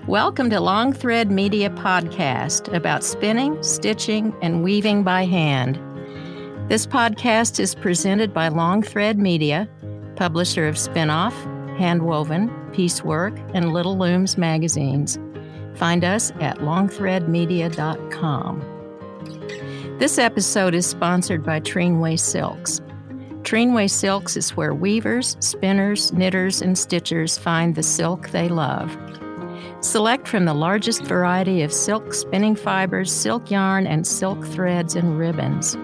Welcome to Long Thread Media Podcast about spinning, stitching, and weaving by hand. This podcast is presented by Long Thread Media, publisher of Spinoff, Handwoven, Piecework, and Little Looms magazines. Find us at longthreadmedia.com. This episode is sponsored by Treenway Silks. Treenway Silks is where weavers, spinners, knitters, and stitchers find the silk they love. Select from the largest variety of silk spinning fibers, silk yarn, and silk threads and ribbons.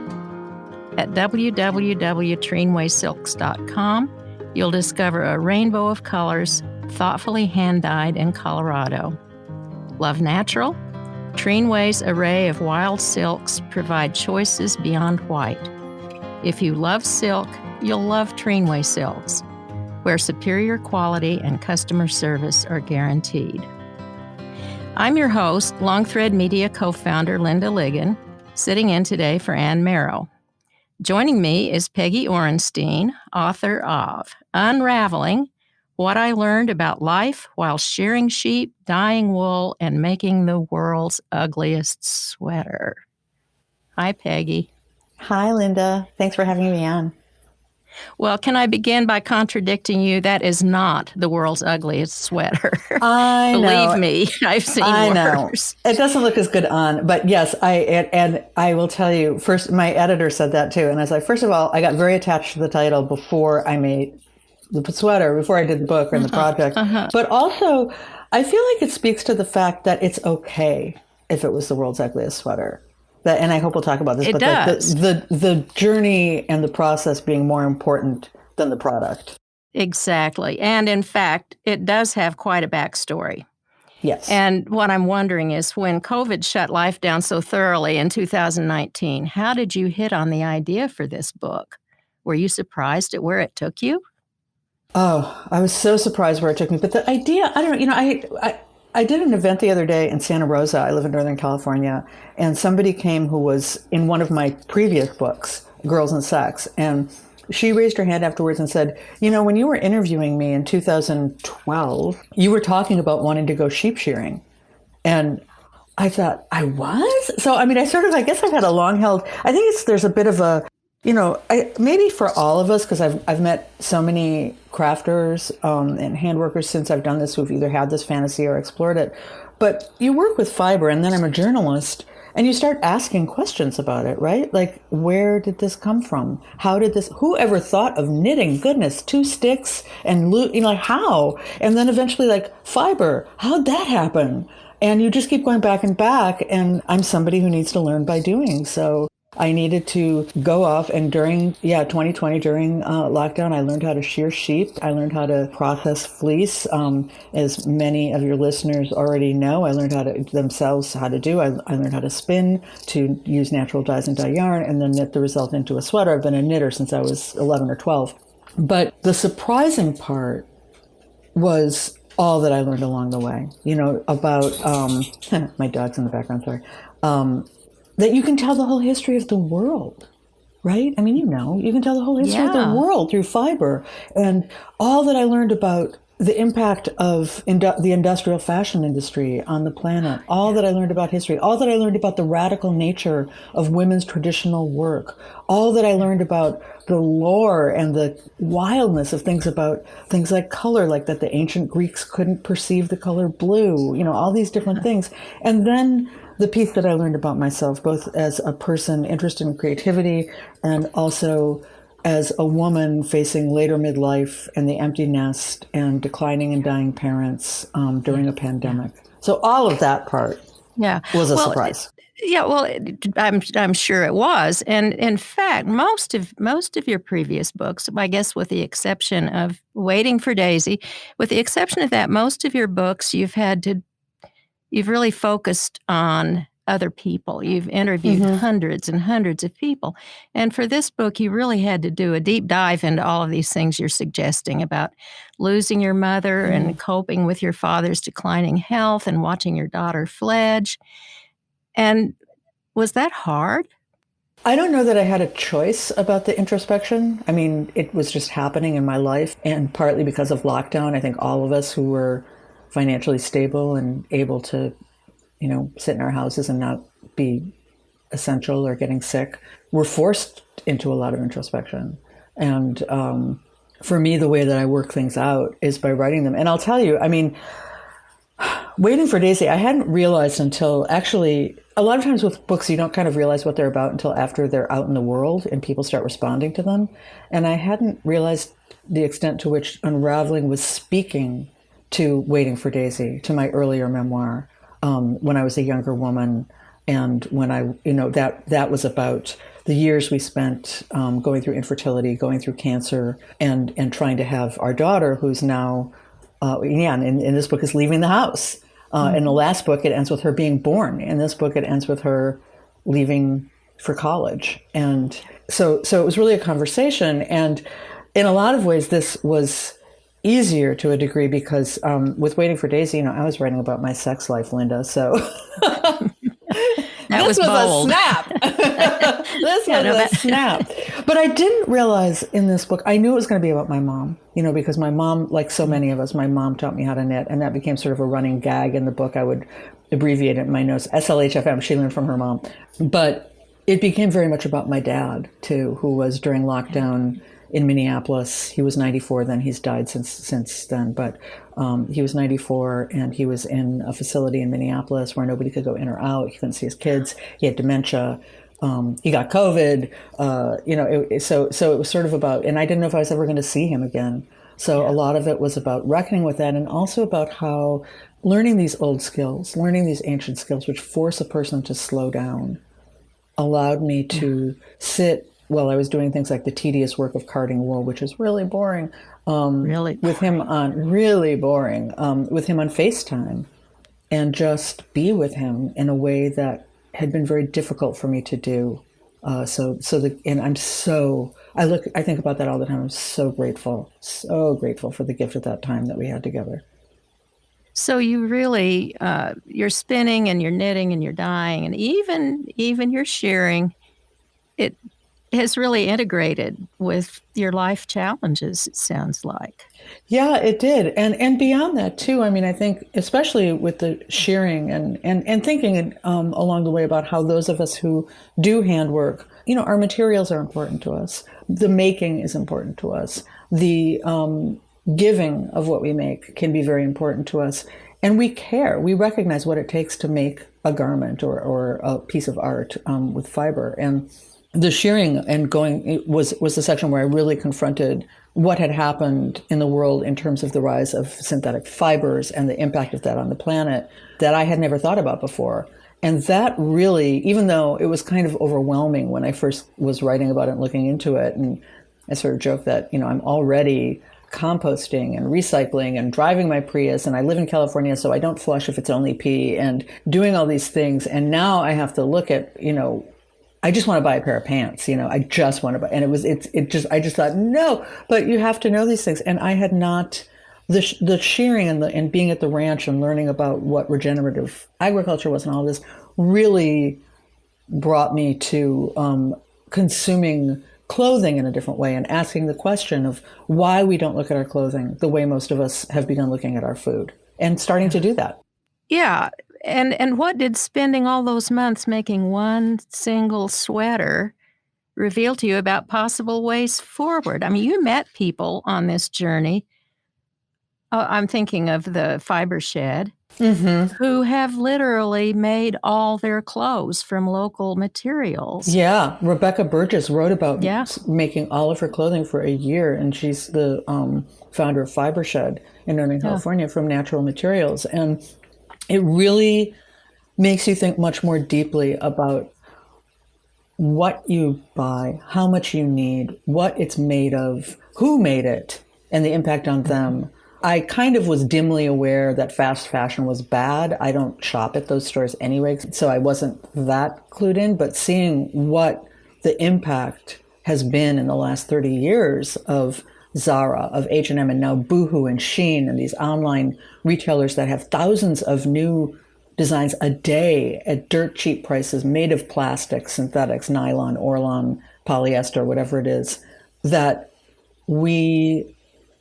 At www.treenwaysilks.com, you'll discover a rainbow of colors, thoughtfully hand-dyed in Colorado. Love natural? Treenway's array of wild silks provide choices beyond white. If you love silk, you'll love Treenway Silks, where superior quality and customer service are guaranteed. I'm your host, Long Thread Media co-founder Linda Ligon, sitting in today for Ann Merrow. Joining me is Peggy Orenstein, author of Unraveling, What I Learned About Life While Shearing Sheep, Dyeing Wool, and Making the World's Ugliest Sweater. Hi, Peggy. Hi, Linda. Thanks for having me on. Well, can I begin by contradicting you? That is not the world's ugliest sweater. I know. Believe me, I've seen worse. It doesn't look as good on, but yes, and I will tell you, first, my editor said that too. And I was like, first of all, I got very attached to the title before I made the sweater, before I did the book and the project. But also, I feel like it speaks to the fact that it's okay if it was the world's ugliest sweater. And I hope we'll talk about this. It does. The journey and the process being more important than the product. Exactly. And in fact, it does have quite a backstory. Yes. And what I'm wondering is, when COVID shut life down so thoroughly in 2019, how did you hit on the idea for this book? Were you surprised at where it took you? Oh, I was so surprised where it took me. But the idea, I don't know, I did an event the other day in Santa Rosa. I live in Northern California. And somebody came who was in one of my previous books, Girls and Sex. And she raised her hand afterwards and said, you know, when you were interviewing me in 2012, you were talking about wanting to go sheep shearing. And I thought, I was? So, I mean, I guess I've had a long held, I think there's a bit of a, you know, maybe for all of us, because I've met so many crafters and handworkers since I've done this who've either had this fantasy or explored it. But you work with fiber, and then I'm a journalist, and you start asking questions about it, right? Like, where did this come from? How did this, who ever thought of knitting? Goodness, 2 sticks and, you know, like how? And then eventually, like, fiber, how'd that happen? And you just keep going back and back, and I'm somebody who needs to learn by doing. So I needed to go off, and during 2020, during lockdown, I learned how to shear sheep. I learned how to process fleece. As many of your listeners already know, I learned how to do. I learned how to spin, to use natural dyes and dye yarn, and then knit the result into a sweater. I've been a knitter since I was 11 or 12. But the surprising part was all that I learned along the way, you know, about, my dog's in the background, sorry. That you can tell the whole history of the world, right? I mean, you know, you can tell the whole history of the world through fiber. And all that I learned about the impact of the industrial fashion industry on the planet, all that I learned about history, all that I learned about the radical nature of women's traditional work, all that I learned about the lore and the wildness of things like color, like that the ancient Greeks couldn't perceive the color blue, you know, all these different things. And then the piece that I learned about myself, both as a person interested in creativity and also as a woman facing later midlife and the empty nest and declining and dying parents during a pandemic. So all of that part was a surprise. Yeah, well, I'm sure it was. And in fact, most of your previous books, I guess with the exception of Waiting for Daisy, with the exception of that, most of your books you've really focused on other people. You've interviewed hundreds and hundreds of people. And for this book, you really had to do a deep dive into all of these things you're suggesting about losing your mother and coping with your father's declining health and watching your daughter fledge. And was that hard? I don't know that I had a choice about the introspection. I mean, it was just happening in my life, and partly because of lockdown. I think all of us who were financially stable and able to, sit in our houses and not be essential or getting sick were forced into a lot of introspection. And for me, the way that I work things out is by writing them. And I'll tell you, I mean, Waiting for Daisy, I hadn't realized until actually, a lot of times with books, you don't kind of realize what they're about until after they're out in the world and people start responding to them. And I hadn't realized the extent to which Unraveling was speaking to Waiting for Daisy, to my earlier memoir, when I was a younger woman. And when I, that was about the years we spent going through infertility, going through cancer, and trying to have our daughter, who's now, in this book, is leaving the house. In the last book, it ends with her being born. In this book, it ends with her leaving for college. And so it was really a conversation. And in a lot of ways, this was easier to a degree because with Waiting for Daisy, I was writing about my sex life, Linda. So That was bold. A snap. This was a snap. But I didn't realize in this book, I knew it was going to be about my mom, because my mom, like so many of us, my mom taught me how to knit. And that became sort of a running gag in the book. I would abbreviate it in my notes, SLHFM, she learned from her mom. But it became very much about my dad, too, who was during lockdown in Minneapolis. He was 94 then. He's died since then. But he was 94 and he was in a facility in Minneapolis where nobody could go in or out. He couldn't see his kids. He had dementia. He got COVID. So it was sort of about, and I didn't know if I was ever going to see him again. So a lot of it was about reckoning with that, and also about how learning these old skills, learning these ancient skills, which force a person to slow down, allowed me to sit while I was doing things like the tedious work of carding wool, which is really boring. With him on really boring, with him on FaceTime, and just be with him in a way that had been very difficult for me to do. I think about that all the time. I'm so grateful for the gift of that time that we had together. So you really, you're spinning and you're knitting and you're dyeing and even your shearing, it has really integrated with your life challenges, it sounds like. Yeah, it did. And beyond that too, I mean, I think especially with the shearing and thinking along the way about how those of us who do handwork, our materials are important to us. The making is important to us. The giving of what we make can be very important to us. And we care. We recognize what it takes to make a garment or a piece of art with fiber. And the shearing and going was the section where I really confronted what had happened in the world in terms of the rise of synthetic fibers and the impact of that on the planet that I had never thought about before. And that really, even though it was kind of overwhelming when I first was writing about it and looking into it, and I sort of joke that, I'm already composting and recycling and driving my Prius, and I live in California, so I don't flush if it's only pee, and doing all these things. And now I have to look at, I just want to buy a pair of pants, I just want to buy, and I just thought, no, but you have to know these things. And I had not, the shearing and being at the ranch and learning about what regenerative agriculture was and all this really brought me to consuming clothing in a different way and asking the question of why we don't look at our clothing the way most of us have begun looking at our food, and starting to do that. Yeah. And what did spending all those months making one single sweater reveal to you about possible ways forward? I mean, you met people on this journey. I'm thinking of the Fiber Shed, who have literally made all their clothes from local materials. Yeah. Rebecca Burgess wrote about making all of her clothing for a year, and she's the founder of Fiber Shed in Northern California, from natural materials. And it really makes you think much more deeply about what you buy, how much you need, what it's made of, who made it, and the impact on them. I kind of was dimly aware that fast fashion was bad. I don't shop at those stores anyway, so I wasn't that clued in. But seeing what the impact has been in the last 30 years of Zara, of H&M, and now Boohoo and Shein, and these online retailers that have thousands of new designs a day at dirt cheap prices made of plastic, synthetics, nylon, Orlon, polyester, whatever it is, that we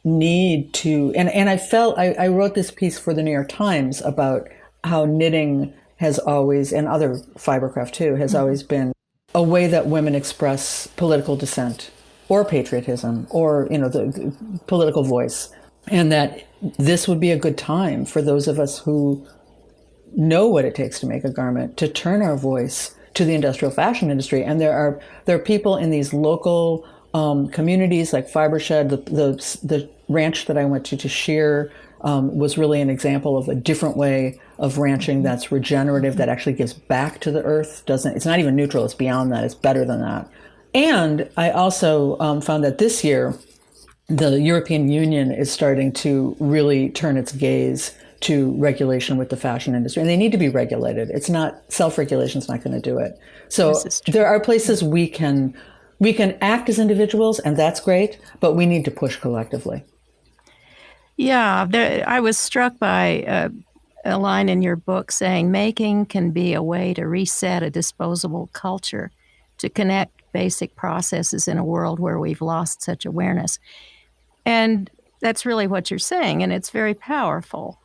need to, and I wrote this piece for the New York Times about how knitting has always, and other fibercraft too, has always been a way that women express political dissent or patriotism or, the political voice. And that this would be a good time for those of us who know what it takes to make a garment to turn our voice to the industrial fashion industry. And there are people in these local communities like Fibershed. The ranch that I went to shear was really an example of a different way of ranching that's regenerative, that actually gives back to the earth. It's not even neutral, it's beyond that, it's better than that. And I also found that this year, the European Union is starting to really turn its gaze to regulation with the fashion industry. And they need to be regulated. It's not, self-regulation is not going to do it. So there are places we can act as individuals, and that's great, but we need to push collectively. Yeah, I was struck by a line in your book saying, making can be a way to reset a disposable culture, to connect basic processes in a world where we've lost such awareness. And that's really what you're saying, and it's very powerful.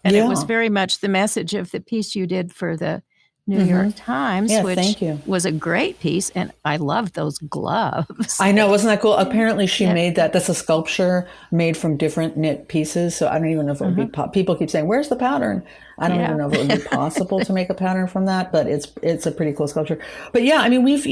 And it was very much the message of the piece you did for the New York Times, which was a great piece, and I loved those gloves. I know, wasn't that cool? Apparently she made that. That's a sculpture made from different knit pieces, so I don't even know if it would be people keep saying, where's the pattern? I don't even know if it would be possible to make a pattern from that, but it's a pretty cool sculpture. But yeah, I mean, we've,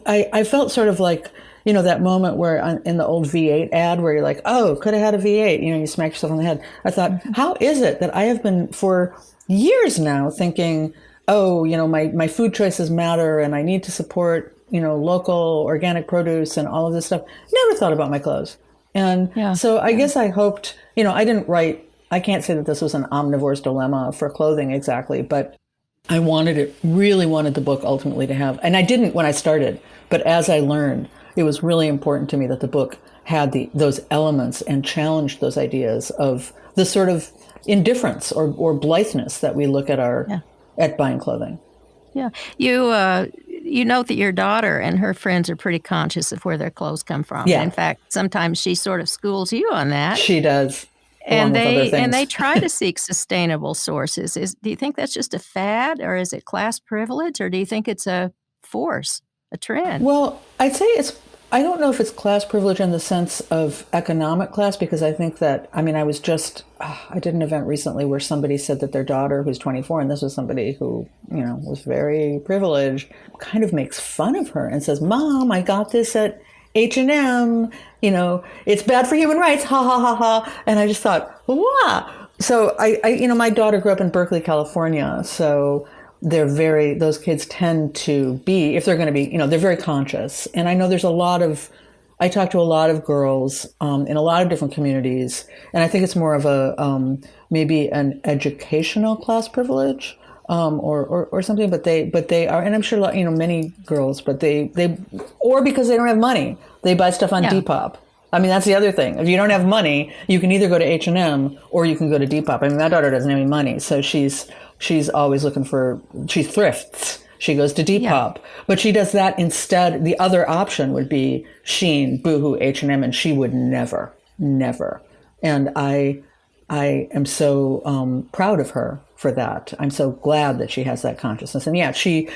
I felt sort of like, that moment where in the old V8 ad where you're like, oh, could have had a V8, you smack yourself on the head. I thought, how is it that I have been for years now thinking, oh, my food choices matter and I need to support, local organic produce and all of this stuff. Never thought about my clothes. And so I guess I hoped, I can't say that this was an omnivore's dilemma for clothing exactly, but I really wanted the book ultimately to have, and I didn't when I started, but as I learned, it was really important to me that the book had those elements and challenged those ideas of the sort of indifference or blitheness that we look at at buying clothing. Yeah. You note that your daughter and her friends are pretty conscious of where their clothes come from. Yeah. In fact, sometimes she sort of schools you on that. She does. And they try to seek sustainable sources. Do you think that's just a fad, or is it class privilege, or do you think it's a force, a trend? Well, I'd say I don't know if it's class privilege in the sense of economic class, because I think that, I did an event recently where somebody said that their daughter, who's 24, and this was somebody who, was very privileged, kind of makes fun of her and says, Mom, I got this at H&M, it's bad for human rights, ha, ha, ha, ha. And I just thought, wow. So my daughter grew up in Berkeley, California. So those kids tend to be, if they're going to be, they're very conscious. And I know I talk to a lot of girls in a lot of different communities. And I think it's more of a, maybe an educational class privilege. Or something, but they are, and I'm sure, many girls, but or because they don't have money, they buy stuff on Depop. I mean, that's the other thing. If you don't have money, you can either go to H&M or you can go to Depop. I mean, my daughter doesn't have any money, so she's always looking she thrifts. She goes to Depop, but she does that instead. The other option would be Shein, Boohoo, H&M, and she would never. And I am so proud of her for that. I'm so glad that she has that consciousness. And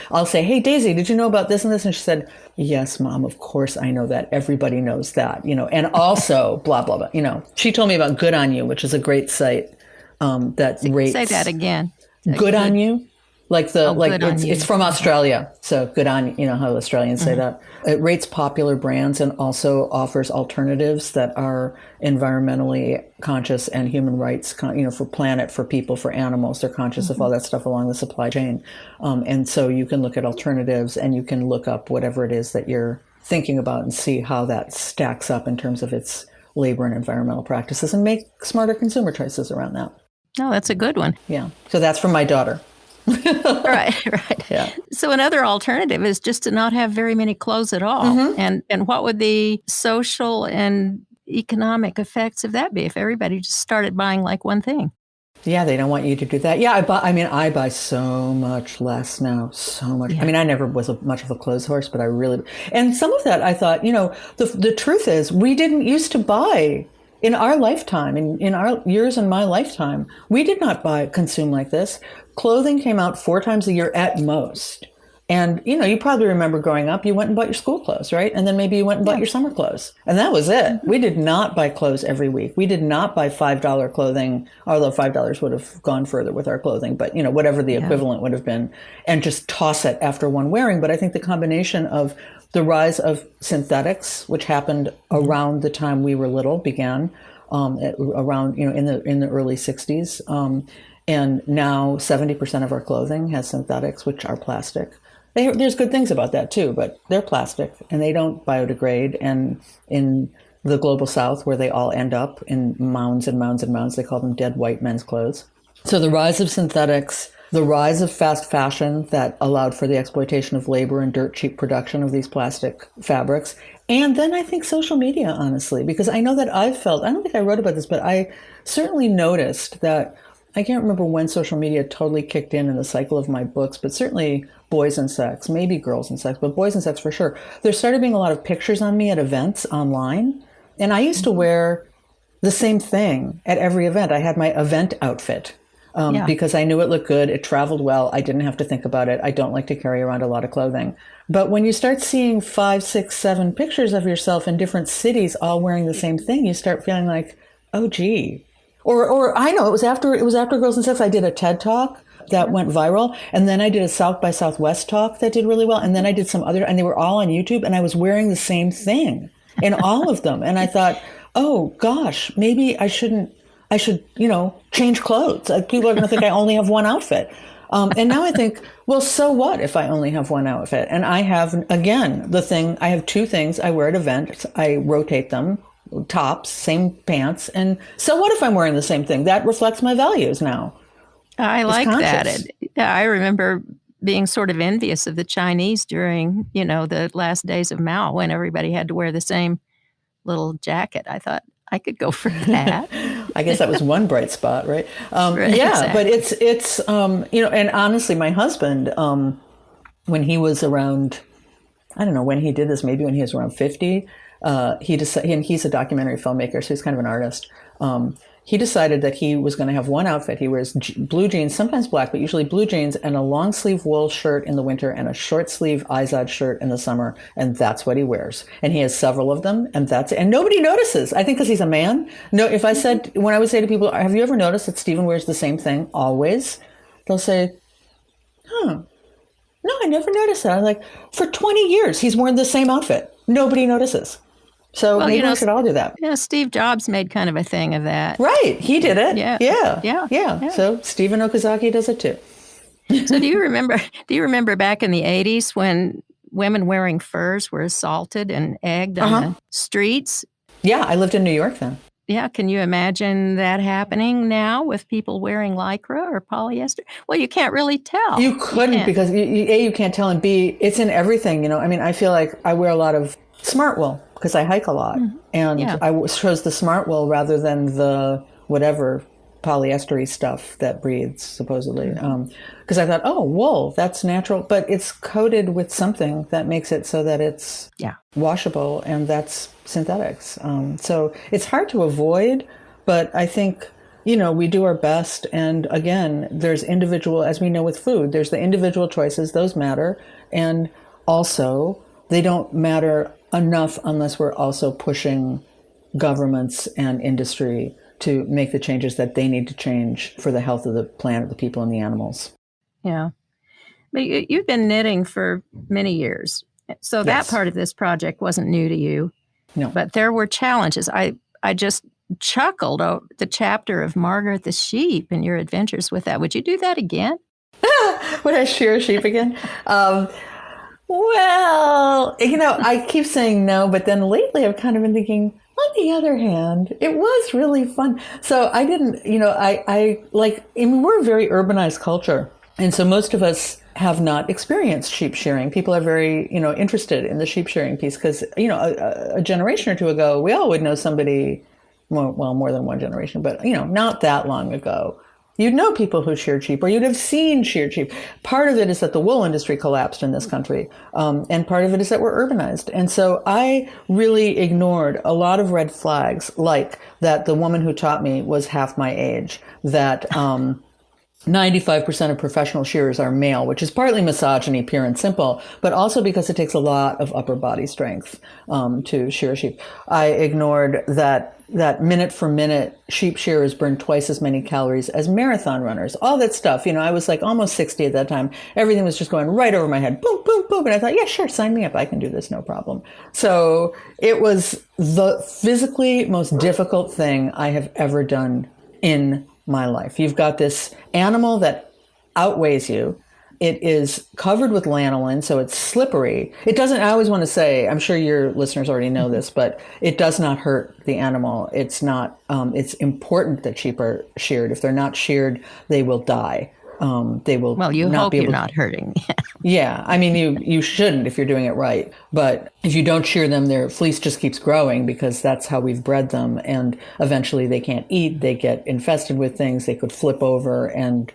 I'll say, hey, Daisy, did you know about this and this? And she said, yes, Mom, of course I know that. Everybody knows that, and also blah, blah, blah. She told me about Good On You, which is a great site that rates. Say that again. Good On You. It's from Australia. So good on, how Australians say that. It rates popular brands and also offers alternatives that are environmentally conscious and human rights, for planet, for people, for animals. They're conscious of all that stuff along the supply chain. And so you can look at alternatives and you can look up whatever it is that you're thinking about and see how that stacks up in terms of its labor and environmental practices and make smarter consumer choices around that. Oh, that's a good one. Yeah. So that's from my daughter. Right. Yeah. So another alternative is just to not have very many clothes at all. And what would the social and economic effects of that be if everybody just started buying like one thing? Yeah, they don't want you to do that. Yeah, I buy so much less now, so much. Yeah. I mean, I never was much of a clothes horse, but I really, and some of that I thought, the truth is we didn't used to buy in our lifetime, in our years in my lifetime, we did not consume like this. Clothing came out 4 times a year at most. And, you probably remember growing up, you went and bought your school clothes, right? And then maybe you went and bought your summer clothes. And that was it. We did not buy clothes every week. We did not buy $5 clothing, although $5 would have gone further with our clothing, but, whatever the equivalent would have been, and just toss it after one wearing. But I think the combination of the rise of synthetics, which happened around the time we were little, began around, in the early 60s. And now 70% of our clothing has synthetics, which are plastic. There's good things about that too, but they're plastic and they don't biodegrade. And in the global south, where they all end up in mounds and mounds and mounds, they call them dead white men's clothes. So the rise of synthetics, the rise of fast fashion that allowed for the exploitation of labor and dirt cheap production of these plastic fabrics. And then I think social media, honestly, because I know that I don't think I wrote about this, but I certainly noticed that I can't remember when social media totally kicked in the cycle of my books, but certainly Boys and Sex, maybe Girls and Sex, but Boys and Sex for sure. There started being a lot of pictures on me at events online. And I used to wear the same thing at every event. I had my event outfit because I knew it looked good. It traveled well. I didn't have to think about it. I don't like to carry around a lot of clothing. But when you start seeing 5, 6, 7 pictures of yourself in different cities all wearing the same thing, you start feeling like, oh, gee. Or I know it was after Girls and Sex, I did a TED Talk that went viral. And then I did a South by Southwest talk that did really well. And then I did some other, and they were all on YouTube, and I was wearing the same thing in all of them. And I thought, oh gosh, maybe I should, change clothes. People are going to think I only have one outfit. And now I think, well, so what if I only have one outfit? And I have, again, I have 2 things I wear at events. I rotate them. Tops, same pants. And so what if I'm wearing the same thing? That reflects my values now. I like that. I remember being sort of envious of the Chinese during, the last days of Mao when everybody had to wear the same little jacket. I thought I could go for that. I guess that was one bright spot, right? Right, yeah, exactly. but it's and honestly, my husband, when he was around, I don't know when he did this, maybe when he was around 50, he decided, and he's a documentary filmmaker, so he's kind of an artist. He decided that he was going to have one outfit. He wears blue jeans, sometimes black, but usually blue jeans, and a long sleeve wool shirt in the winter and a short sleeve Izod shirt in the summer. And that's what he wears. And he has several of them. And nobody notices. I think because he's a man. No, when I would say to people, have you ever noticed that Stephen wears the same thing always? They'll say, no, I never noticed that. I'm like, for 20 years, he's worn the same outfit. Nobody notices. So maybe we should all do that. Yeah, Steve Jobs made kind of a thing of that. Right. He did it. Yeah. So Stephen Okazaki does it too. So do you remember back in the 80s when women wearing furs were assaulted and egged on the streets? Yeah, I lived in New York then. Yeah, can you imagine that happening now with people wearing Lycra or polyester? Well, you can't really tell. You couldn't because A, you can't tell, and B, it's in everything. I mean, I feel like I wear a lot of smart wool because I hike a lot, and I chose the smart wool rather than the whatever polyestery stuff that breathes supposedly. Because I thought, oh, wool, that's natural, but it's coated with something that makes it so that it's washable, and that's synthetics. So it's hard to avoid, but I think we do our best. And again, there's individual, as we know with food, there's the individual choices, those matter, and also they don't matter enough unless we're also pushing governments and industry to make the changes that they need to change for the health of the planet, the people, and the animals. Yeah. But you've been knitting for many years. So that part of this project wasn't new to you. No. But there were challenges. I just chuckled at the chapter of Margaret the sheep and your adventures with that. Would you do that again? Would I shear a sheep again? Well, I keep saying no, but then lately I've kind of been thinking, on the other hand, it was really fun. So I didn't, we're a very urbanized culture. And so most of us have not experienced sheep shearing. People are very, interested in the sheep shearing piece because, a generation or two ago, we all would know somebody, more than one generation, but, not that long ago, You'd know people who sheared sheep, or you'd have seen sheared sheep. Part of it is that the wool industry collapsed in this country, and part of it is that we're urbanized. And so I really ignored a lot of red flags, like that the woman who taught me was half my age, that 95% of professional shearers are male, which is partly misogyny, pure and simple, but also because it takes a lot of upper body strength to shear sheep. I ignored that minute for minute sheep shearers burn twice as many calories as marathon runners. All that stuff. You know, I was like almost 60 at that time. Everything was just going right over my head. Boom, boom, boom. And I thought, yeah, sure, sign me up. I can do this, no problem. So it was the physically most difficult thing I have ever done in my life. You've got this animal that outweighs you. It is covered with lanolin, so it's slippery. It doesn't, I always want to say, I'm sure your listeners already know this, but it does not hurt the animal. It's not, it's important that sheep are sheared. If they're not sheared, they will die. They will Well, you not hope be you're able not hurting. Yeah, I mean, you shouldn't if you're doing it right. But if you don't shear them, their fleece just keeps growing because that's how we've bred them. And eventually they can't eat. They get infested with things. They could flip over and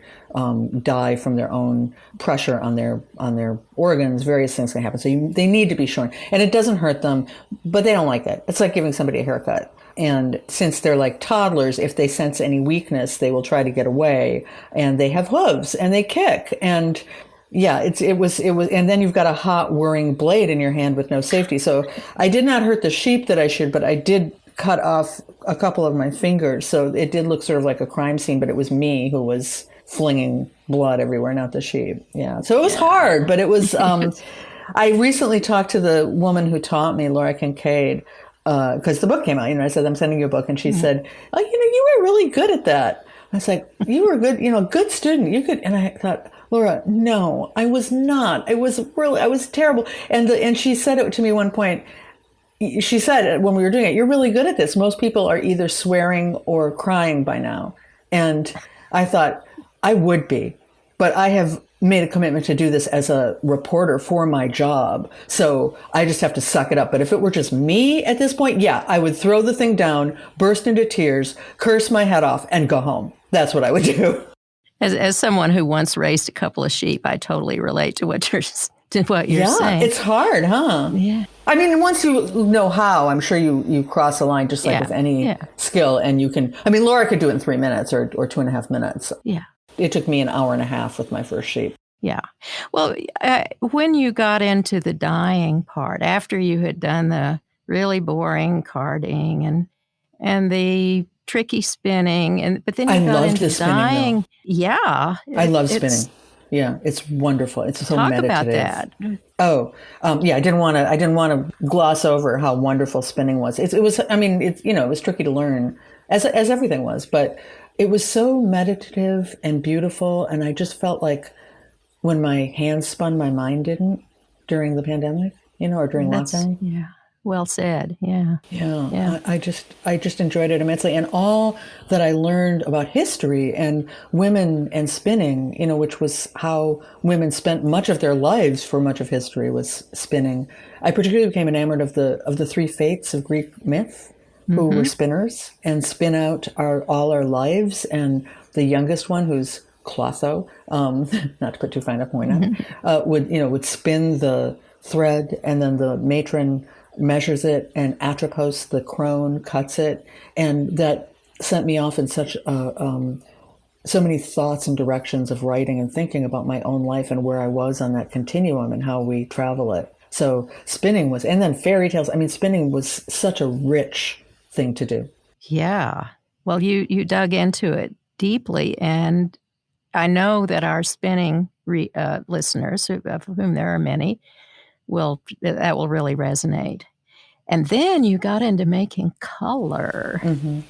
die from their own pressure on their organs. Various things can happen. So they need to be shorn. And it doesn't hurt them, but they don't like it. It's like giving somebody a haircut. And since they're like toddlers, if they sense any weakness, they will try to get away. And they have hooves and they kick. And yeah, it was, and then you've got a hot whirring blade in your hand with no safety. So I did not hurt the sheep that I sheared, but I did cut off a couple of my fingers. So it did look sort of like a crime scene, but it was me who was flinging blood everywhere, not the sheep. Yeah. So it was hard, but it was, I recently talked to the woman who taught me, Laura Kincaid, because the book came out, I said, I'm sending you a book. And she said, oh, you were really good at that. I was like, you were good, good student. You could, and I thought, Laura, no, I was not. I was terrible. And she said it to me one point. She said when we were doing it, you're really good at this. Most people are either swearing or crying by now. And I thought I would be, but I have made a commitment to do this as a reporter for my job. So I just have to suck it up. But if it were just me at this point, yeah, I would throw the thing down, burst into tears, curse my head off, and go home. That's what I would do. As someone who once raised a couple of sheep, I totally relate to what you're saying. Yeah, it's hard, huh? Yeah. I mean, once you know how, I'm sure you cross a line just like with any skill, and you can. I mean, Laura could do it in 3 minutes or 2.5 minutes. Yeah. It took me an hour and a half with my first sheep. Yeah. Well, when you got into the dyeing part, after you had done the really boring carding and the tricky spinning, but then you got into dyeing. Though. Yeah. I love spinning. Yeah, it's wonderful. It's so meditative. Talk about that. Oh, yeah. I didn't want to gloss over how wonderful spinning was. It was. I mean, it was tricky to learn, as everything was, but it was so meditative and beautiful. And I just felt like when my hands spun, my mind didn't during the pandemic, or during lockdown. Yeah. Well said. Yeah. Yeah. I just enjoyed it immensely. And all that I learned about history and women and spinning, which was how women spent much of their lives for much of history, was spinning. I particularly became enamored of the three fates of Greek myth, who were spinners and spin out all our lives. And the youngest one, who's Clotho, not to put too fine a point on it, would spin the thread, and then the matron measures it, and Atropos, the crone, cuts it. And that sent me off in such so many thoughts and directions of writing and thinking about my own life and where I was on that continuum and how we travel it. So spinning was, and then fairy tales. I mean, spinning was such a rich thing to do. Yeah. Well, you dug into it deeply, and I know that our spinning listeners, of whom there are many, that will really resonate. And then you got into making color. Mm-hmm.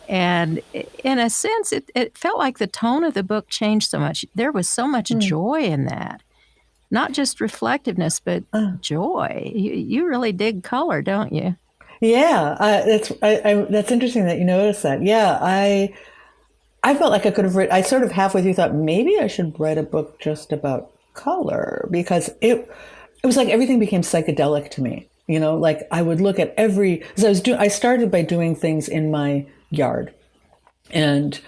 And in a sense, it felt like the tone of the book changed so much. There was so much joy in that. Not just reflectiveness, but joy. You really dig color, don't you? Yeah, that's interesting that you noticed that. Yeah, I felt like I could have I sort of halfway through thought maybe I should write a book just about color, because it was like everything became psychedelic to me. Like I would look at I started by doing things in my yard, and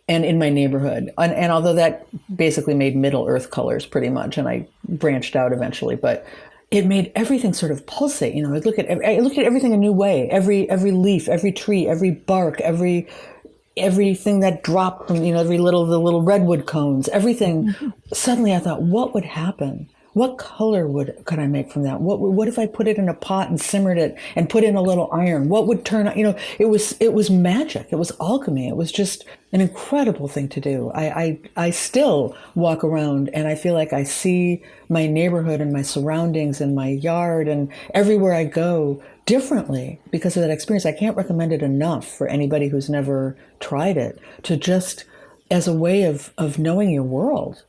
and in my neighborhood. And although that basically made Middle Earth colors pretty much, and I branched out eventually, but it made everything sort of pulsate. I look at everything a new way. Every leaf, every tree, every bark, everything that dropped from, the little redwood cones, everything. Suddenly I thought, what would happen? What color could I make from that? What if I put it in a pot and simmered it and put in a little iron? What would turn out? It was magic. It was alchemy. It was just an incredible thing to do. I still walk around and I feel like I see my neighborhood and my surroundings and my yard and everywhere I go differently because of that experience. I can't recommend it enough for anybody who's never tried it, to just as a way of knowing your world.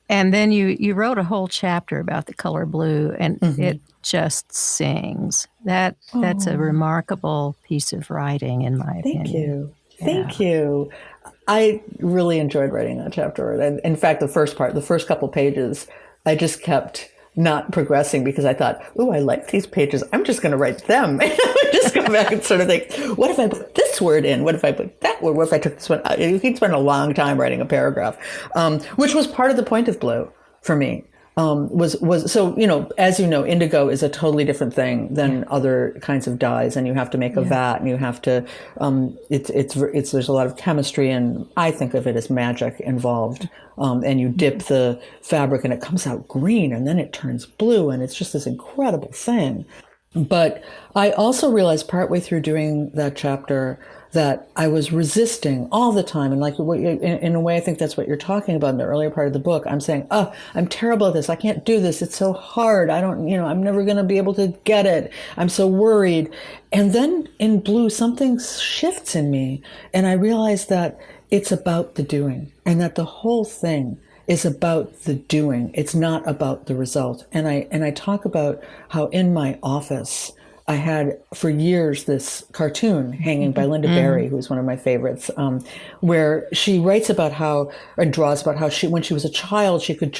And then you wrote a whole chapter about the color blue, and it just sings. That's a remarkable piece of writing, in my opinion. Thank you. Yeah. Thank you. I really enjoyed writing that chapter. And in fact, the first couple pages, I just kept not progressing because I thought, oh, I like these pages. I'm just going to write them. And I would just go back and sort of think, what if I put this word in? What if I put that word? What if I took this one out? You can spend a long time writing a paragraph, which was part of the point of blue for me. So, as you know, indigo is a totally different thing than other kinds of dyes, and you have to make a vat, and you have to, there's a lot of chemistry, and I think of it as magic involved. And you dip the fabric and it comes out green and then it turns blue, and it's just this incredible thing. But I also realized partway through doing that chapter that I was resisting all the time. And like, in a way, I think that's what you're talking about in the earlier part of the book. I'm saying, oh, I'm terrible at this. I can't do this. It's so hard. I'm never going to be able to get it. I'm so worried. And then in blue, something shifts in me. And I realize that it's about the doing, and that the whole thing is about the doing. It's not about the result. And I talk about how in my office, I had for years this cartoon hanging by Linda Berry, who's one of my favorites, where she writes about and draws about how when she was a child, she could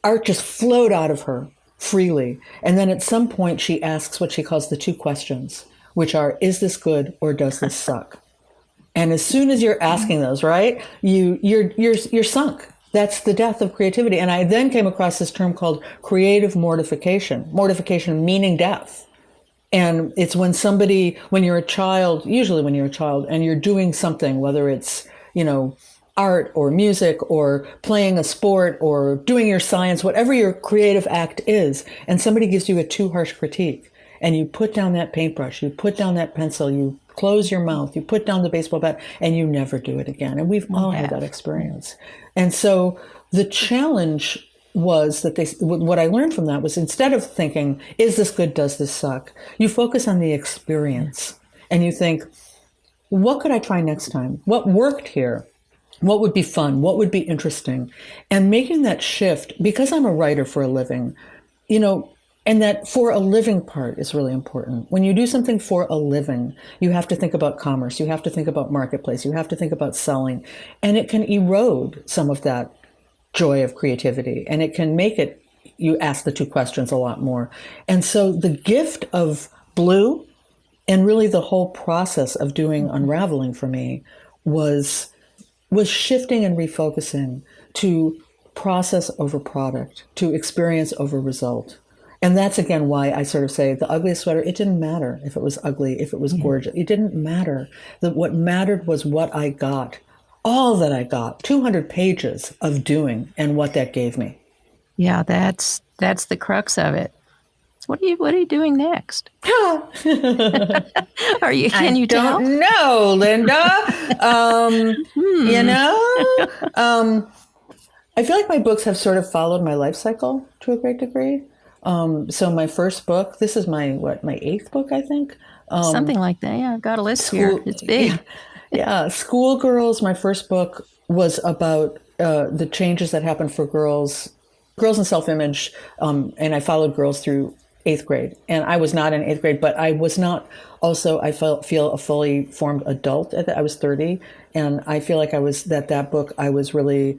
art just flowed out of her freely. And then at some point she asks what she calls the two questions, which are, is this good or does this suck? And as soon as you're asking those, right, you're sunk. That's the death of creativity. And I then came across this term called creative mortification. Mortification meaning death. And it's when you're a child, usually when you're a child, and you're doing something, whether it's, art or music or playing a sport or doing your science, whatever your creative act is, and somebody gives you a too harsh critique, and you put down that paintbrush, you put down that pencil, you close your mouth, you put down the baseball bat, and you never do it again. And we've all had that experience. And so the challenge was that what I learned from that was, instead of thinking, is this good, does this suck? You focus on the experience and you think, what could I try next time? What worked here? What would be fun? What would be interesting? And making that shift, because I'm a writer for a living, and that for a living part is really important. When you do something for a living, you have to think about commerce. You have to think about marketplace. You have to think about selling. And it can erode some of that joy of creativity. And it can make it, you ask the two questions a lot more. And so the gift of blue, and really the whole process of doing Unraveling for me, was shifting and refocusing to process over product, to experience over result. And that's, again, why I sort of say the ugliest sweater, it didn't matter if it was ugly, if it was gorgeous. It didn't matter. What mattered was what I got, all that I got, 200 pages of doing, and what that gave me. Yeah, that's the crux of it. So what are you doing next? Can you tell? I don't know, Linda. I feel like my books have sort of followed my life cycle to a great degree. So my first book, this is my 8th book, I think. Something like that. Yeah, I've got a list here. It's big. Yeah. Schoolgirls, my first book, was about the changes that happened for girls in self-image. And I followed girls through 8th grade. And I was not in 8th grade, but I was not also, I feel a fully formed adult at that. I was 30. And I feel like that book, I was really,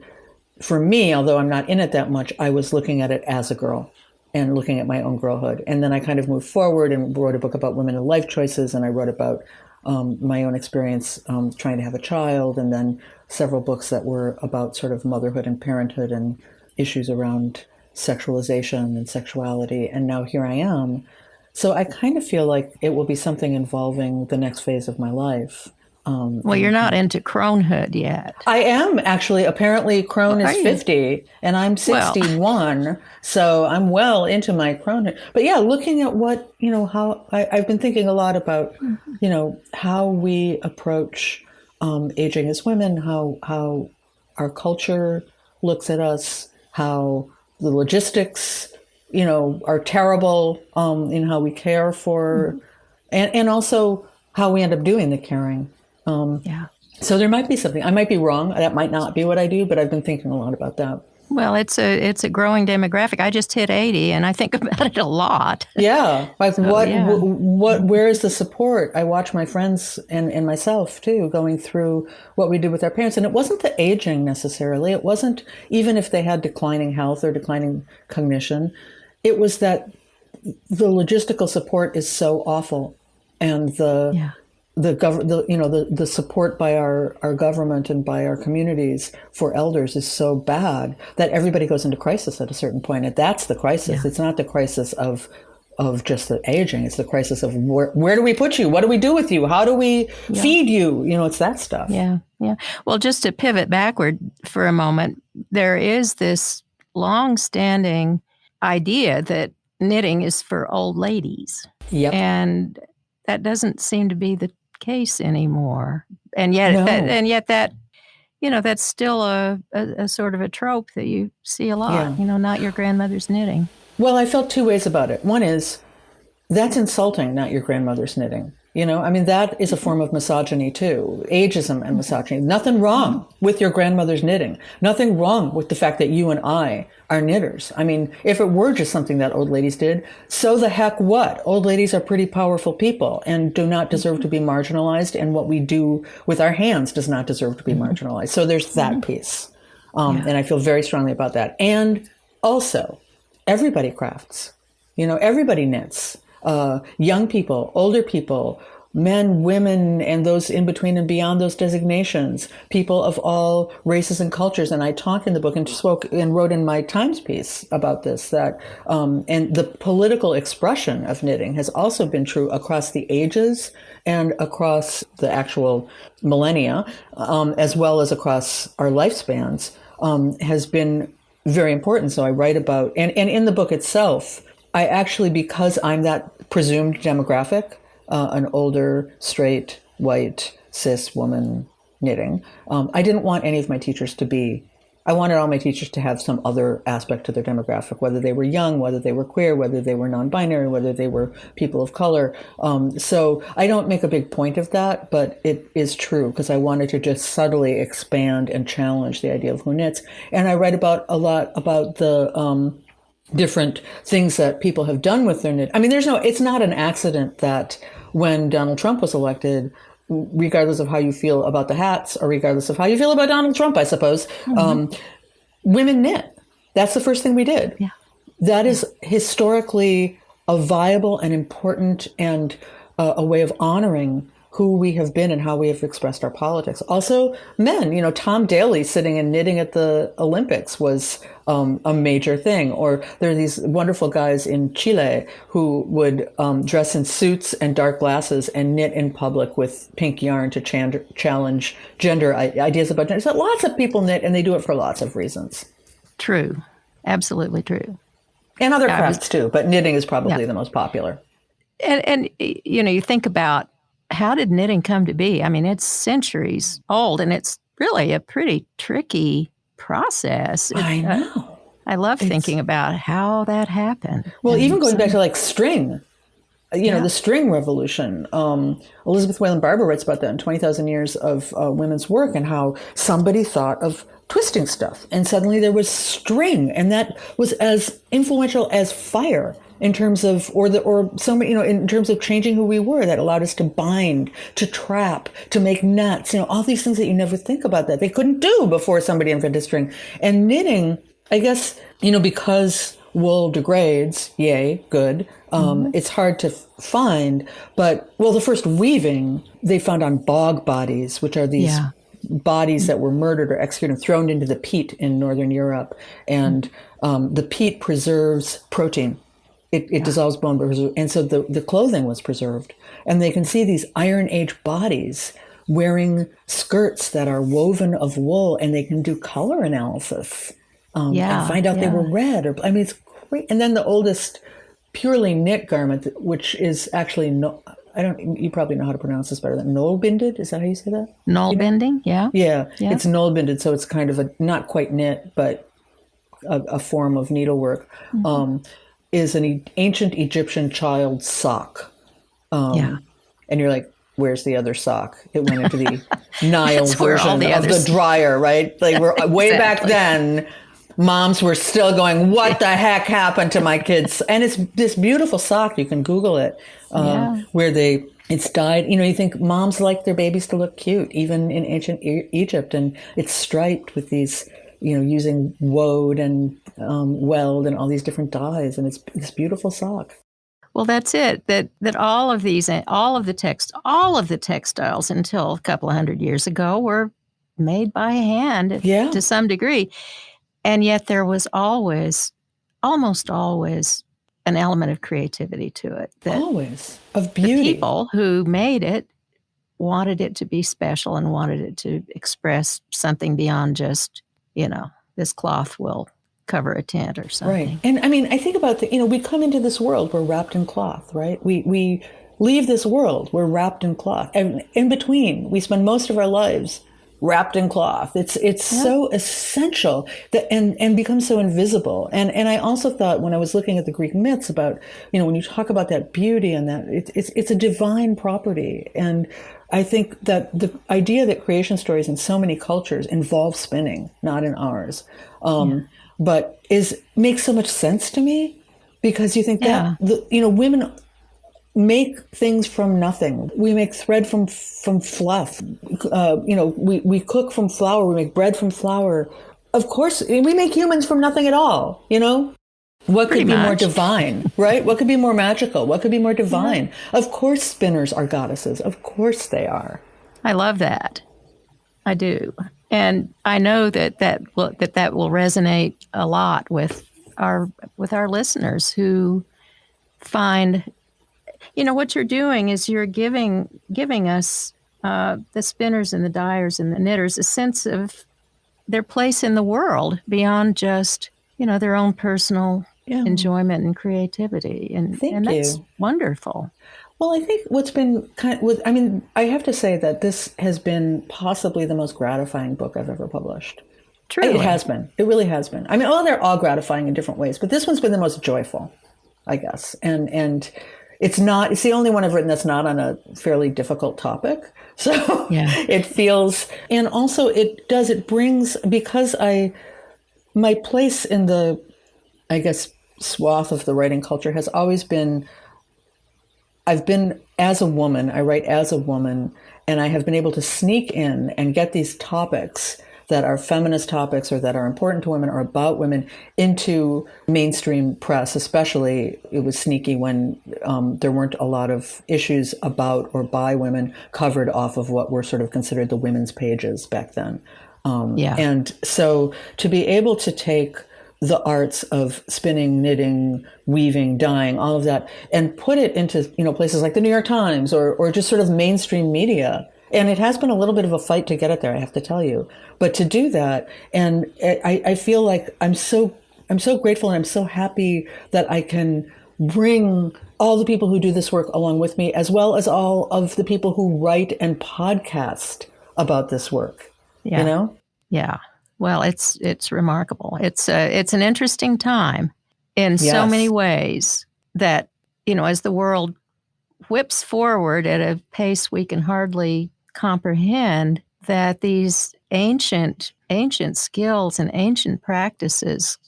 for me, although I'm not in it that much, I was looking at it as a girl and looking at my own girlhood. And then I kind of moved forward and wrote a book about women and life choices. And I wrote about my own experience trying to have a child, and then several books that were about sort of motherhood and parenthood and issues around sexualization and sexuality. And now here I am. So I kind of feel like it will be something involving the next phase of my life. Well, you're not into cronehood yet. I am actually. Apparently, crone is 50 and I'm 61. Well. So I'm well into my cronehood. But yeah, looking at what, how I've been thinking a lot about, how we approach aging as women, how our culture looks at us, how the logistics, are terrible in how we care for, and also how we end up doing the caring. So there might be something. I might be wrong. That might not be what I do, but I've been thinking a lot about that. Well, it's a growing demographic. I just hit 80, and I think about it a lot. Yeah, like so, where is the support? I watch my friends and myself too going through what we did with our parents, and it wasn't the aging necessarily. It wasn't even if they had declining health or declining cognition. It was that the logistical support is so awful, and the support by our government and by our communities for elders is so bad that everybody goes into crisis at a certain point. And that's the crisis. Yeah. It's not the crisis of just the aging. It's the crisis of where do we put you? What do we do with you? How do we feed you? It's that stuff. Yeah. Yeah. Well, just to pivot backward for a moment, there is this long-standing idea that knitting is for old ladies. Yep. And that doesn't seem to be the case anymore, and yet that's still a sort of a trope that you see a lot. Not your grandmother's knitting. Well, I felt two ways about it. One is that's insulting, not your grandmother's knitting. That is a form of misogyny too, ageism and misogyny. Nothing wrong with your grandmother's knitting. Nothing wrong with the fact that you and I are knitters. If it were just something that old ladies did, so the heck what? Old ladies are pretty powerful people and do not deserve to be marginalized, and what we do with our hands does not deserve to be marginalized. So there's that piece. And I feel very strongly about that. And also, everybody crafts. Everybody knits. Young people, older people, men, women, and those in between and beyond those designations, people of all races and cultures. And I talk in the book and spoke and wrote in my Times piece about this, that and the political expression of knitting has also been true across the ages and across the actual millennia, as well as across our lifespans, has been very important. So I write about, and in the book itself, I actually, because I'm that presumed demographic, an older, straight, white, cis woman knitting, I didn't want any of my teachers I wanted all my teachers to have some other aspect to their demographic, whether they were young, whether they were queer, whether they were non-binary, whether they were people of color. So I don't make a big point of that, but it is true because I wanted to just subtly expand and challenge the idea of who knits. And I write a lot about the different things that people have done with their knit. It's not an accident that when Donald Trump was elected, regardless of how you feel about the hats or regardless of how you feel about Donald Trump, I suppose, women knit. That's the first thing we did. Yeah. That is historically a viable and important and a way of honoring who we have been and how we have expressed our politics. Also, men, Tom Daley sitting and knitting at the Olympics was a major thing. Or there are these wonderful guys in Chile who would dress in suits and dark glasses and knit in public with pink yarn to challenge gender ideas about gender. So lots of people knit, and they do it for lots of reasons. True. Absolutely true. And other crafts too, but knitting is probably the most popular. And you think about, how did knitting come to be? It's centuries old, and it's really a pretty tricky process. I know. I love thinking about how that happened. Well, even going back to string, the string revolution. Elizabeth Whalen Barber writes about that in 20,000 Years of Women's Work, and how somebody thought of twisting stuff, and suddenly there was string, and that was as influential as fire. In terms of, in terms of changing who we were, that allowed us to bind, to trap, to make nets, all these things that you never think about that they couldn't do before somebody invented string. And knitting, I guess, because wool degrades. Yay, good. It's hard to find, but the first weaving they found on bog bodies, which are these bodies that were murdered or executed and thrown into the peat in Northern Europe. And the peat preserves protein. It dissolves bone, and so the clothing was preserved. And they can see these Iron Age bodies wearing skirts that are woven of wool, and they can do color analysis and find out they were red. It's great. And then the oldest purely knit garment, which is actually you probably know how to pronounce this better than knoll-binded. Is that how you say that? Knoll-binding, yeah. It's knoll-binded, so it's kind of a not quite knit, but a form of needlework. Is an ancient Egyptian child's sock. And you're like, where's the other sock? It went into the Nile version of the dryer, right? Like we're way back then. Moms were still going, what the heck happened to my kids? And it's this beautiful sock. You can Google it, where it's dyed. You think moms like their babies to look cute, even in ancient Egypt. And it's striped with these, using woad and weld and all these different dyes. And it's this beautiful sock. Well, that's it. That all of the textiles until a couple of hundred years ago were made by hand to some degree. And yet there was almost always, an element of creativity to it. Always. Of beauty. The people who made it wanted it to be special and wanted it to express something beyond just, this cloth will cover a tent or something. Right. And I think about we come into this world, we're wrapped in cloth, right? We leave this world, we're wrapped in cloth. And in between, we spend most of our lives wrapped in cloth. It's so essential that and becomes so invisible. And I also thought when I was looking at the Greek myths about, when you talk about that beauty and that it's a divine property. And I think that the idea that creation stories in so many cultures involve spinning, not in ours, but makes so much sense to me, because you think that women make things from nothing. We make thread from fluff. We cook from flour. We make bread from flour. Of course, we make humans from nothing at all. What could be more divine, right? What could be more magical? What could be more divine? Of course, spinners are goddesses. Of course they are. I love that. I do. And I know that will resonate a lot with our listeners who find, what you're doing is you're giving us, the spinners and the dyers and the knitters, a sense of their place in the world beyond just, their own personal enjoyment and creativity. And that's wonderful. Well, I think what's been I have to say that this has been possibly the most gratifying book I've ever published. Truly. It has been. It really has been. They're all gratifying in different ways, but this one's been the most joyful, I guess. And it's the only one I've written that's not on a fairly difficult topic. So it feels, and also it brings, because my place in the, I guess, swath of the writing culture has always been, I've been as a woman, I write as a woman, and I have been able to sneak in and get these topics that are feminist topics or that are important to women or about women into mainstream press. Especially, it was sneaky when there weren't a lot of issues about or by women covered off of what were sort of considered the women's pages back then. And so to be able to take the arts of spinning, knitting, weaving, dyeing, all of that, and put it into, places like the New York Times or just sort of mainstream media. And it has been a little bit of a fight to get it there, I have to tell you. But to do that, and I feel like I'm so grateful and I'm so happy that I can bring all the people who do this work along with me, as well as all of the people who write and podcast about this work. Yeah. Well, it's remarkable. It's an interesting time in so many ways that, as the world whips forward at a pace we can hardly comprehend, that these ancient skills and ancient practices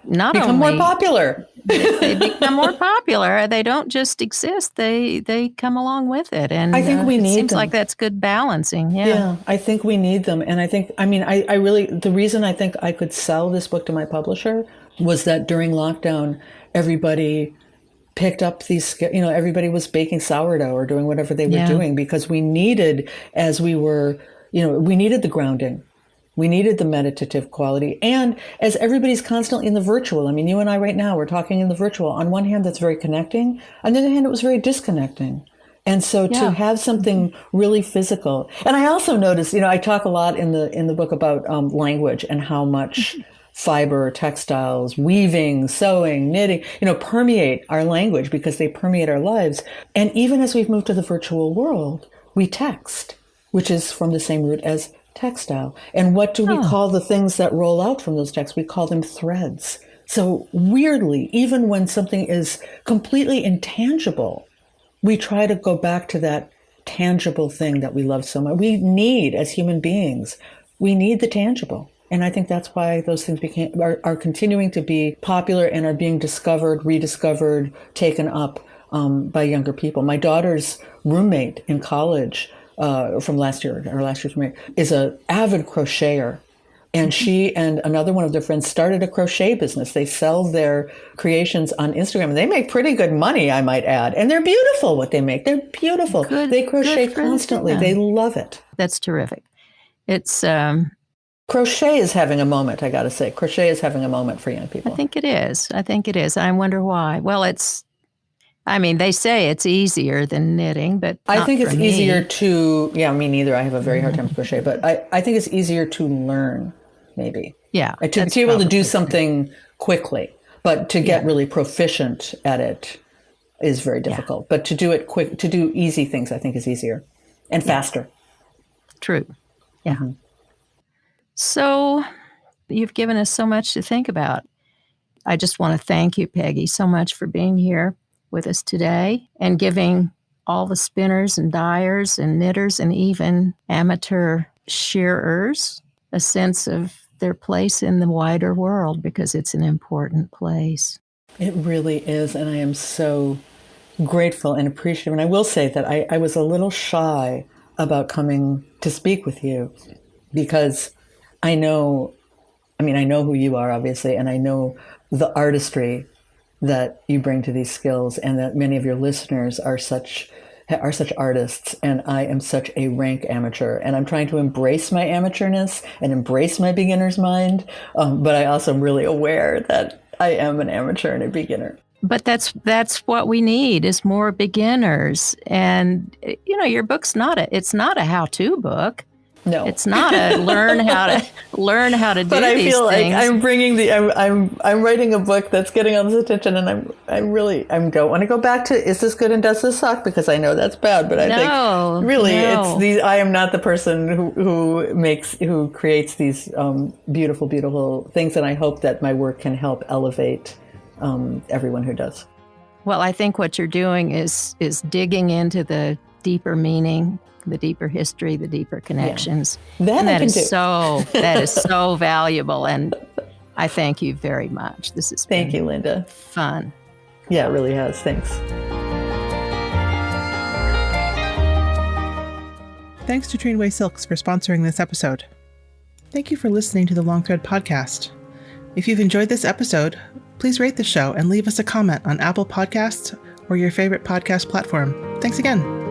not become only more popular. They become more popular. They don't just exist. They come along with it. And I think we need them. It seems like that's good balancing. Yeah, I think we need them. And I think, I really, the reason I think I could sell this book to my publisher was that during lockdown, everybody picked up these, everybody was baking sourdough or doing whatever they were doing, because we needed, as we were, we needed the grounding. We needed the meditative quality. And as everybody's constantly in the virtual, I mean, you and I right now, we're talking in the virtual. On one hand, that's very connecting. On the other hand, it was very disconnecting. And so to have something really physical. And I also noticed, I talk a lot in the book about language and how much fiber, textiles, weaving, sewing, knitting, permeate our language because they permeate our lives. And even as we've moved to the virtual world, we text, which is from the same root as textile. And what do we call the things that roll out from those texts? We call them threads. So weirdly, even when something is completely intangible, we try to go back to that tangible thing that we love so much. We need, as human beings, we need the tangible. And I think that's why those things are continuing to be popular and are being discovered, rediscovered, taken up by younger people. My daughter's roommate in college from last year's roommate, is an avid crocheter. And she and another one of their friends started a crochet business. They sell their creations on Instagram, and they make pretty good money, I might add. And they're beautiful what they make. They're beautiful. They crochet constantly. They love it. That's terrific. It's crochet is having a moment, I got to say. Crochet is having a moment for young people. I think it is. I wonder why. Well, they say it's easier than knitting, but I think it's easier to, me neither. I have a very hard time with crochet, but I think it's easier to learn, maybe. Yeah. To be able to do something quickly, but to get really proficient at it is very difficult. But to do it to do easy things, I think is easier and faster. True. Yeah. Mm-hmm. So you've given us so much to think about. I just want to thank you, Peggy, so much for being here with us today and giving all the spinners and dyers and knitters and even amateur shearers a sense of their place in the wider world, because it's an important place. It really is. And I am so grateful and appreciative. And I will say that I was a little shy about coming to speak with you, because I know who you are, obviously, and I know the artistry that you bring to these skills, and that many of your listeners are such artists, and I am such a rank amateur, and I'm trying to embrace my amateurness and embrace my beginner's mind, but I also am really aware that I am an amateur and a beginner. But that's what we need, is more beginners. And your book's not a how-to book. No, it's not a learn how to do. But I these feel things. Like I'm bringing I'm writing a book that's getting all this attention, and I don't want to go back to is this good and does this suck, because I know that's bad. But I think really it's these. I am not the person who creates these beautiful things, and I hope that my work can help elevate everyone who does. Well, I think what you're doing is digging into the deeper meaning, the deeper history, the deeper connections. Yeah. That is so valuable. And I thank you very much. This has been Thank you, Linda. Fun. Yeah, it really has. Thanks. Thanks to Trainway Silks for sponsoring this episode. Thank you for listening to the Long Thread podcast. If you've enjoyed this episode, please rate the show and leave us a comment on Apple Podcasts or your favorite podcast platform. Thanks again.